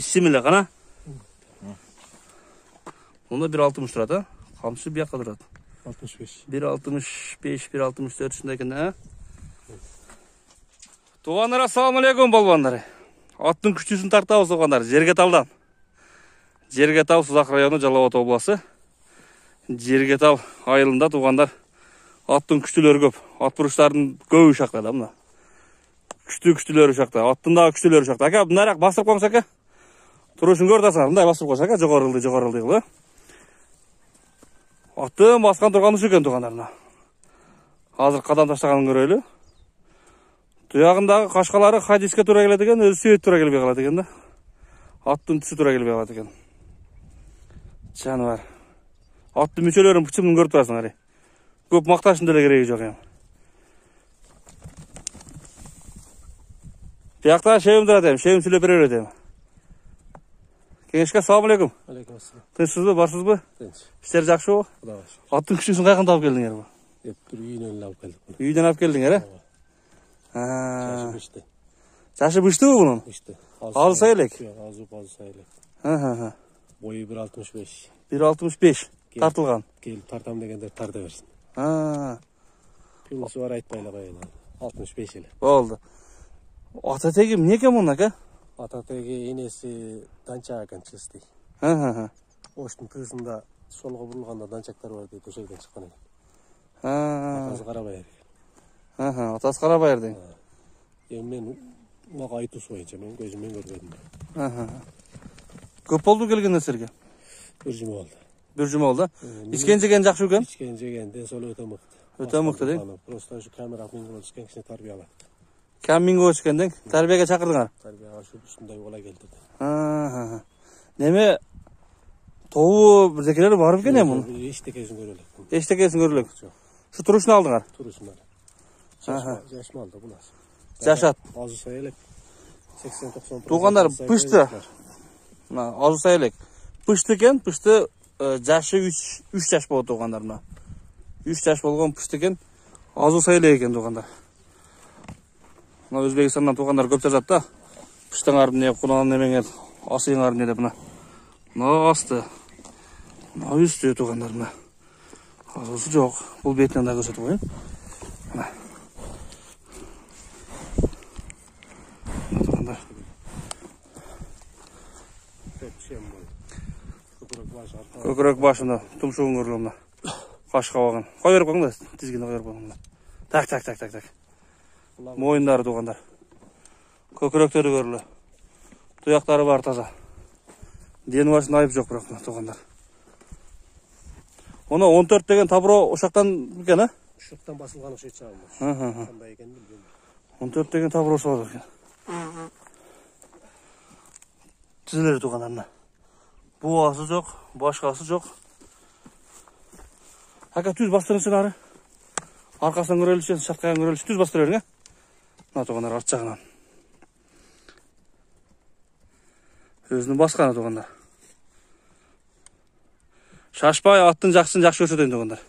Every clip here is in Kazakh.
İsim ile kana. Onda 1.60 turadi. Qamchi bu yoqqa turadi. 65. 1.65, 1.64 shunday ekan, ha? Tuğanlar, assalomu alaykum bolbonlar. Attın küçüsün tartabыз tuğanlar. Жерgetалдан. Жерgetал Сузак району, Жалал-Ата обласы. Жерgetал айылында туғандар. Аттың күштілері көп. Ат бұрыштардың көбі шақта да мына. Күштілері шақта. Аттың күштілері шақта. Ака, бұнарақ бастырып қойыңыз ака. Тұрышын көрдасыңар. Бұндай бастырып қойса ака, жоғарылды қылы. Аттың басқан тұрғаны шөкен туғандарына. Азыр қадам таштағанын көрелі. Тұяғындағы қашқалары хадиске тура келеді екен, өзі сүйет тура келбей қалады екен да. Аттың түсі тура келбей қалады екен. Жануар. Аттың мүшелерін пүчімін көріп тұрасың, көп мақташын дөле керегі жоқ ем. Бияқта шевім тұрады ем, шевім сүлеп берер өтем. Кеңешке, салам алейкум. Алейкум ассалам. Тыншсыз бі, барсыз бі? Тынш. Іштер жақшы о? Аттың күшісін қайқын тауып келдіңер бі? Бір үйінен алып келдік. Үйден алып келдіңер, Жашы бішті. Жашы бішті бі бұның? Бішті. Азы сайлек? Азы сайлек. Бойы 1.65. 1.65 тартылған. Келіп тартам дегендер тарта берсін. Пилысы бар айтпайлы қойын. 65 елі. Болды. Ата-тегі не екен мұның, ака? Ата-тегі енесі данчақ екен чысты. Оштың тығысында солға бұрылғанда данчақтар бар дейді, өшерден шыққан екен. Атасы Қарабайыр. Атасы Қарабайыр дейін. Мен маға айтусы бойынша, мен көзіммен көргедім. Көп болды келген өсерге? Бір жұма болды. Bir cuma oldu. İçken jegen жақсы екен? İçken jegen de sol öte mıқты. Öte mıқты değil? Просто şu kamera mingo çıkan kişi tarbiyalı. Kam mingo çıkandın? Tarbiyeye çakırdın. Tarbiyaga şu üstünde yola geldi. Neme tovu birdekileri var mı gene bunun? Eştekesin görülük. Eştekesin görülük. Şu turuşunu aldın. Turuşunu aldı. Yaşma aldı bu nasıl? Yaşat. Azı sayılık. 80-90%. Tuğanlar pıştı. Azı sayılık. Pıştı eken, pıştı jaşı 3 yaş болды туғандарына. 3 yaş болған пышты екен, азу сайлы екен туғандар. Мына Өзбекстаннан туғандар көп жазады да. Пыштың арын не, құнан немеңе, асыйың арын не деп мына. Мына асты. Мына үсті туғандар мына. Азусы жоқ. Бұл бетінен да көрсетіп қойын. Мына. Мына туғандар. Көкірек башында тұмшуын көрілі мұна. Қашқа бағын. Қой беріп қойыңда, тізгені қой беріп қойыңда. Так. Мойындары туғандар. Көкіректері көрілі. Тұяқтары бар таза. Дені башында айып жоқ бірақ туғандар. Оны 14 деген табыро ұшақтан бікен, а? Ұшақтан басылған ұшет шағылмаш. Қандай екен білген. 14 деген табыро ұшақ екен. Тізілері туғандарына. Буасы жоқ, башқасы жоқ. Ака түз бастырыншын ары. Арқасынан көрелішен, шатқайын көрелішен түз бастыр өрің, Мына туғандар арт жағынан. Өзінің басқаны туғандар. Шашпай аттың жақсын жақшы көрсетейін туғандар.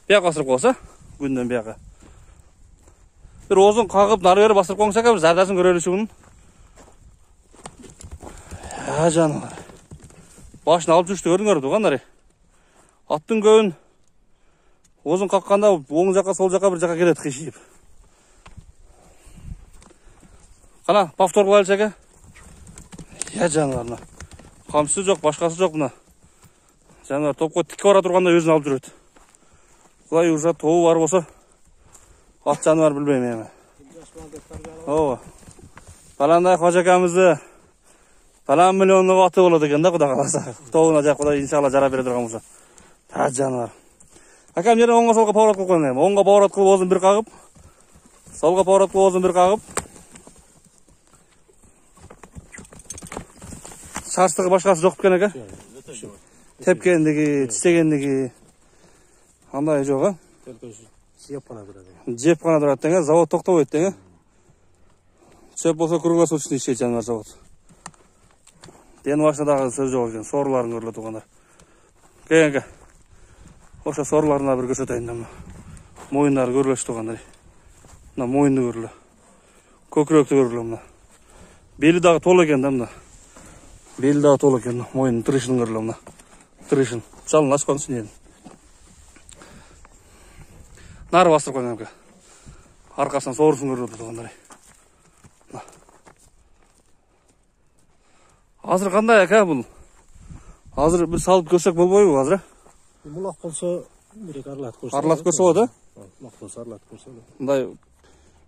Бияқ бастырып қоса, күнден бияқы. Bir озын қағып, нары бері бастырып қоңса бір зардасын көреліші бұның. Жанылар. Başını alıp düştü görünür tuğanlar. Attın göğün ozun kalkkanda oğun жаққа сол жаққа bir жаққа келеді қишиіп. Қана повтор қылайыншы әке. Жануарына. Қамшысы жоқ, башқасы жоқ мына. Жануар топқа тікке бара тұрғанда өзін алып жүреді. Құлай уже тобы бар болса ат жануар білмеймін еме. Баландай қожакамызды Falan milyonlu atı oladı eкен да, Құда қаласа. Тоғына жақ Құда иншалла жара бере тұрған болса. Жануар. Акам жерден оңға солға поворот қылып қойын. Оңға поворот қылып озын бір қағып. Солға поворот қылып озын бір қағып. Шарыстығы башқасы жоқ екен ака. Тепкендігі, тістегендігі. Андай жоқ, а? Жеп қана тұрады. Жеп қана тұрады, завод тоқтау еттен, Шөп болса круглосуточный ішет жануар завод. Дені башындағы сөз жоқ екен, сорларын көрілі туғандар. Кейінгі, оша сорларына бір көрсетейін. Мойындары көрілі туғандар. Мойынды көрілі. Көкіректі көрілі. Белі дағы толы екен. Бел да толы екен, мойнын тырышын кырылы мына. Тырышын. Жалын ашқан үшін едім. Нары бастырып қойған әмке. Арқасынан соғырсын көріп тұрғандар. Азыр қандай әке бұл? Азыр бір салып көрсек болмай бұл азыр? Бұл ақ болса, бір-екі арылатып көрсе. Арылатып көрсе болады? Ақ болса арылатып көрсе. Бұндай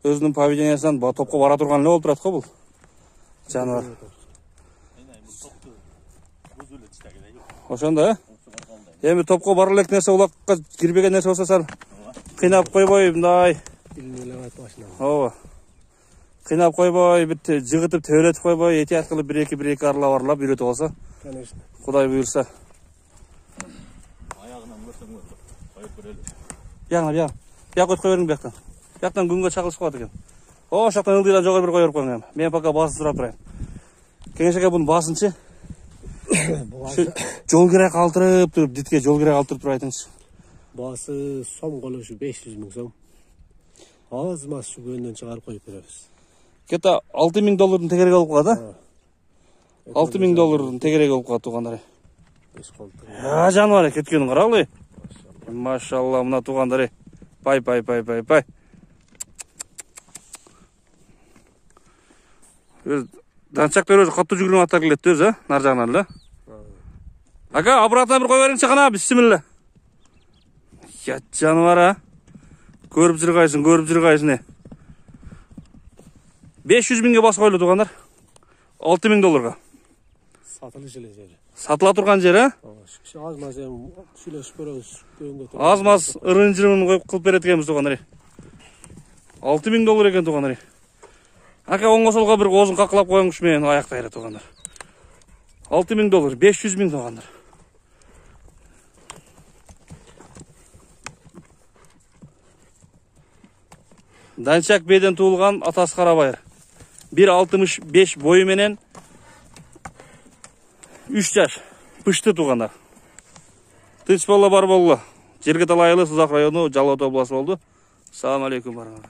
өзінің поведениясынан топқа бара тұрған не болып тұрады қой бұл? Жануар. Ошонда, эми топко бара элек нерсе улакка кирбеген нерсе болсо сен кыйнап койбой мындай. Ооба. Кыйнап койбой, бүт жыгытып төөлөтүп койбой, этият кылып бир-эки аралап үйрөтүп алса. Конечно. Кудай буйрса. Аягынан көрсөң коюп көрөлү. Яңа. Я коюп кой бериң бияктан. Бияктан күнгө чагылышып калат экен. О, шактан ылдыйдан жогору бир коюп коюң эми. Мен пока басып сурап турайын. Кеңешеге бунун басынчы. Жол керек алтырып туруп, дитке жол керек алтырып туруп айтыңыз. Басы сом колушу 500 000 сом. Аз мас şu көнүнөн чыгарып коюп беребиз. Кета $6000 тегереги болуп калат, а? $6000 тегереги болуп калат туугандар. Жануар кеткенин карагылы. Машалла, мына туугандар. Пай. Данчактар өзү катуу жүгүрүп аттар келет өзү, нар жагынан эле. Ака, обратно бир кой бериңчи кана, бисмилла. Я жануар, көрүп жыргайсың. 500 000ге басып койлу туугандар. $6000. Сатылыш эле жери. Сатыла турган жер, а? Аз-маз эми сүйлөшүп көрөбүз. Аз-маз ырын-жырын коюп кылып берет экенбиз туугандар. $6000 экен туугандар. Ака, оңго солго бир оозун какылап коюңуш менен аяктайры туугандар. $6000, 500 000 туугандар. Данчак беден туулган Атас Карабайыр. 1.65 бою менен 3 жаш. Пышты туугандар. Тыч болла бар болла. Жерге талайылы Сызак району Жалал Ата областы болду. Салам алейкум барыңар.